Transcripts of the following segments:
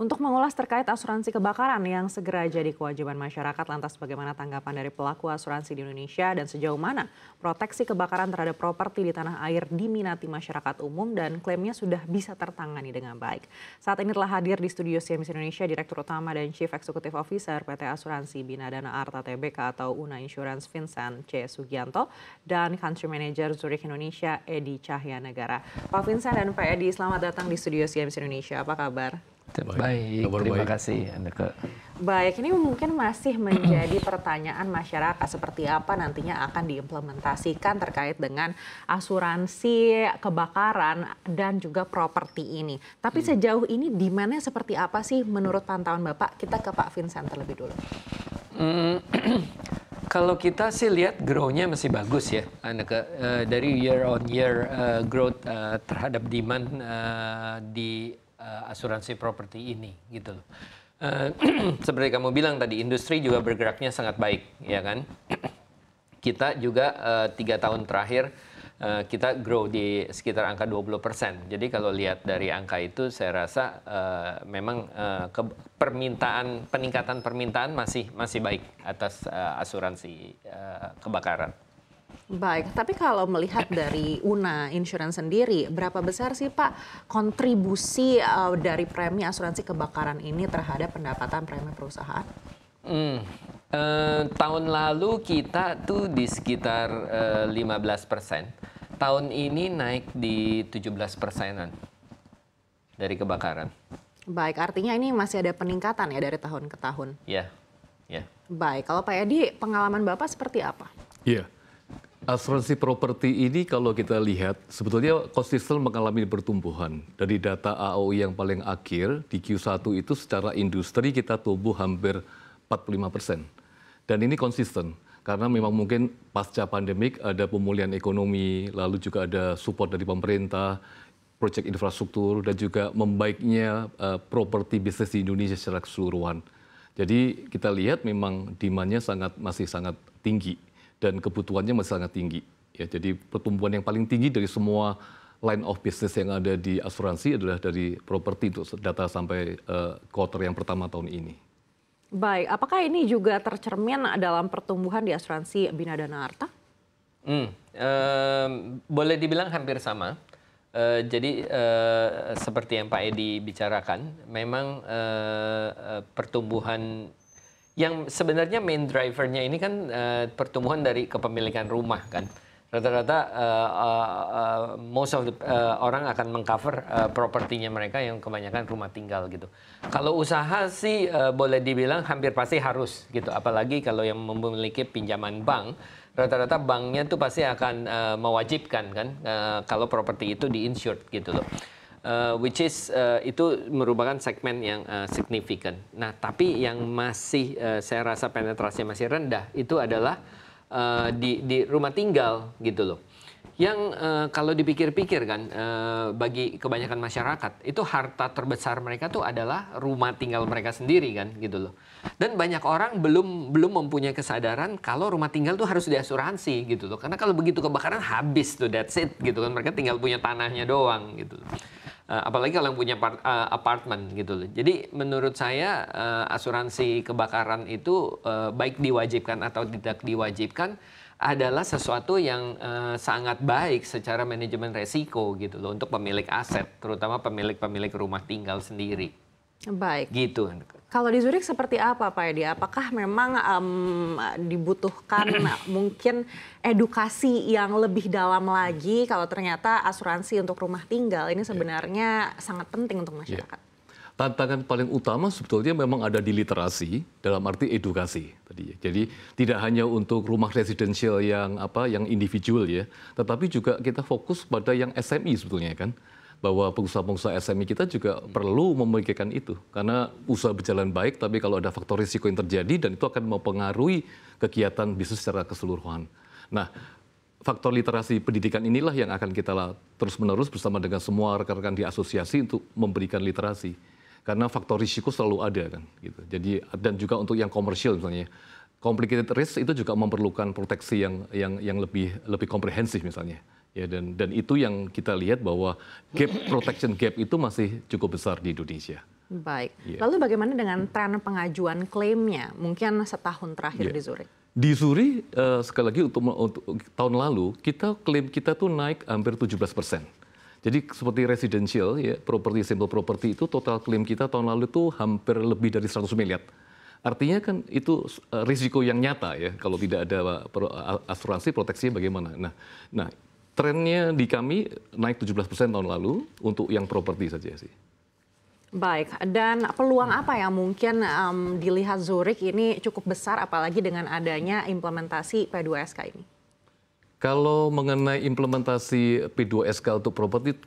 Untuk mengulas terkait asuransi kebakaran yang segera jadi kewajiban masyarakat, lantas bagaimana tanggapan dari pelaku asuransi di Indonesia dan sejauh mana proteksi kebakaran terhadap properti di tanah air diminati masyarakat umum dan klaimnya sudah bisa tertangani dengan baik. Saat ini telah hadir di studio CNBC Indonesia Direktur Utama dan Chief Executive Officer PT Asuransi Bina Dana Arta Tbk atau Una Insurance Vincent C. Sugianto dan Country Manager Zurich Indonesia Edi Cahyanegara. Pak Vincent dan Pak Edi, selamat datang di studio CNBC Indonesia. Apa kabar? Baik, terima kasih Andeka. Baik, ini mungkin masih menjadi pertanyaan masyarakat seperti apa nantinya akan diimplementasikan terkait dengan asuransi kebakaran dan juga properti ini. Tapi sejauh ini demand-nya seperti apa sih menurut pantauan Bapak? Kita ke Pak Vincent terlebih dulu. Kalau kita sih lihat grow-nya masih bagus ya, Andeka. Dari year on year growth terhadap demand di asuransi properti ini gitu loh. Seperti kamu bilang tadi, industri juga bergeraknya sangat baik, ya kan? Kita juga 3 tahun terakhir kita grow di sekitar angka 20%. Jadi kalau lihat dari angka itu, saya rasa memang peningkatan permintaan masih baik atas asuransi kebakaran. Baik, tapi kalau melihat dari Una Insurance sendiri, berapa besar sih Pak kontribusi dari premi asuransi kebakaran ini terhadap pendapatan premi perusahaan? Tahun lalu kita tuh di sekitar 15%. Tahun ini naik di 17%-an dari kebakaran. Baik, artinya ini masih ada peningkatan ya dari tahun ke tahun? Ya, ya. Baik, kalau Pak Edi, pengalaman Bapak seperti apa? Iya. Asuransi properti ini kalau kita lihat sebetulnya konsisten mengalami pertumbuhan. Dari data AOI yang paling akhir di Q1 itu secara industri kita tumbuh hampir 45%. Dan ini konsisten karena memang mungkin pasca pandemik ada pemulihan ekonomi, lalu juga ada support dari pemerintah, proyek infrastruktur dan juga membaiknya properti bisnis di Indonesia secara keseluruhan. Jadi kita lihat memang demand-nya masih sangat tinggi. Dan kebutuhannya masih sangat tinggi. Ya, jadi pertumbuhan yang paling tinggi dari semua line of business yang ada di asuransi adalah dari properti untuk data sampai quarter yang pertama tahun ini. Baik, apakah ini juga tercermin dalam pertumbuhan di asuransi Bina Dana Arta? Boleh dibilang hampir sama. Jadi seperti yang Pak Edi bicarakan, memang pertumbuhan yang sebenarnya main drivernya ini kan pertumbuhan dari kepemilikan rumah kan. Rata-rata most of the orang akan mengcover propertinya mereka yang kebanyakan rumah tinggal gitu. Kalau usaha sih boleh dibilang hampir pasti harus gitu. Apalagi kalau yang memiliki pinjaman bank, rata-rata banknya tuh pasti akan mewajibkan kan kalau properti itu di-insured gitu loh. Which is itu merupakan segmen yang signifikan. Nah, tapi yang masih saya rasa penetrasinya masih rendah itu adalah di rumah tinggal gitu loh. Yang kalau dipikir-pikir kan bagi kebanyakan masyarakat itu harta terbesar mereka tuh adalah rumah tinggal mereka sendiri kan gitu loh. Dan banyak orang belum mempunyai kesadaran kalau rumah tinggal tuh harus diasuransi gitu loh. Karena kalau begitu kebakaran habis tuh, that's it gitu kan. Mereka tinggal punya tanahnya doang gitu loh. Apalagi kalau yang punya apartemen gitu loh. Jadi menurut saya asuransi kebakaran itu baik diwajibkan atau tidak diwajibkan adalah sesuatu yang sangat baik secara manajemen resiko gitu loh untuk pemilik aset, terutama pemilik rumah tinggal sendiri. Baik. Gitu. Kalau di Zurich seperti apa Pak Edi? Apakah memang dibutuhkan mungkin edukasi yang lebih dalam lagi kalau ternyata asuransi untuk rumah tinggal ini sebenarnya sangat penting untuk masyarakat? Tantangan paling utama sebetulnya memang ada di literasi dalam arti edukasi tadi. Jadi tidak hanya untuk rumah residensial yang individual ya, tetapi juga kita fokus pada yang SME sebetulnya kan. Bahwa pengusaha-pengusaha SME kita juga perlu memikirkan itu. Karena usaha berjalan baik, tapi kalau ada faktor risiko yang terjadi, dan itu akan mempengaruhi kegiatan bisnis secara keseluruhan. Nah, faktor literasi pendidikan inilah yang akan kita terus-menerus bersama dengan semua rekan-rekan di asosiasi untuk memberikan literasi. Karena faktor risiko selalu ada kan. Gitu. Jadi, dan juga untuk yang komersial misalnya. Complicated risk itu juga memerlukan proteksi yang lebih komprehensif misalnya. Ya, dan itu yang kita lihat bahwa protection gap itu masih cukup besar di Indonesia. Baik. Iya. Lalu bagaimana dengan tren pengajuan klaimnya? Mungkin setahun terakhir Iya. di Zurich. Di Zurich, sekali lagi untuk tahun lalu, klaim kita tuh naik hampir 17%. Jadi seperti residential, ya, property, simple property itu total klaim kita tahun lalu itu hampir lebih dari 100 miliar. Artinya kan itu risiko yang nyata ya, kalau tidak ada asuransi proteksinya bagaimana. Nah, trennya di kami naik 17% tahun lalu untuk yang properti saja sih. Baik, dan peluang apa yang mungkin dilihat Zurich ini cukup besar apalagi dengan adanya implementasi P2SK ini? Kalau mengenai implementasi P2SK untuk properti,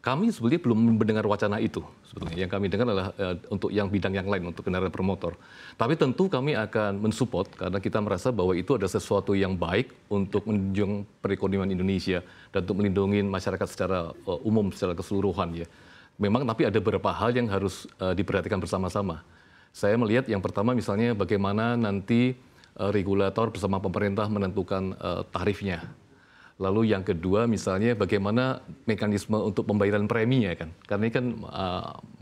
kami sebenarnya belum mendengar wacana itu. Sebetulnya yang kami dengar adalah untuk yang bidang yang lain, untuk kendaraan bermotor. Tapi tentu kami akan mensupport karena kita merasa bahwa itu ada sesuatu yang baik untuk menunjang perekonomian Indonesia dan untuk melindungi masyarakat secara umum, secara keseluruhan ya. Memang tapi ada beberapa hal yang harus diperhatikan bersama-sama. Saya melihat yang pertama misalnya bagaimana nanti regulator bersama pemerintah menentukan tarifnya. Lalu yang kedua misalnya bagaimana mekanisme untuk pembayaran preminya kan. Karena ini kan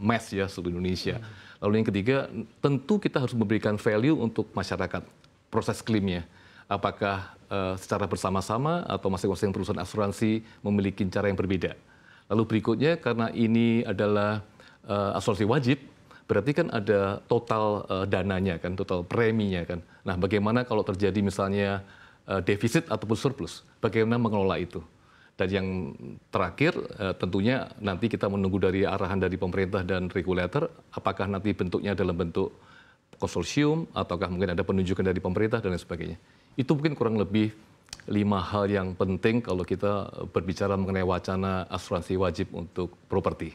mass ya seluruh Indonesia. Lalu yang ketiga tentu kita harus memberikan value untuk masyarakat proses klaimnya. Apakah secara bersama-sama atau masing-masing perusahaan asuransi memiliki cara yang berbeda. Lalu berikutnya karena ini adalah asuransi wajib, berarti kan ada total dananya kan, total preminya kan. Nah, bagaimana kalau terjadi misalnya defisit ataupun surplus, bagaimana mengelola itu? Dan yang terakhir tentunya nanti kita menunggu dari arahan dari pemerintah dan regulator, apakah nanti bentuknya dalam bentuk konsorsium ataukah mungkin ada penunjukan dari pemerintah dan lain sebagainya. Itu mungkin kurang lebih 5 hal yang penting kalau kita berbicara mengenai wacana asuransi wajib untuk properti.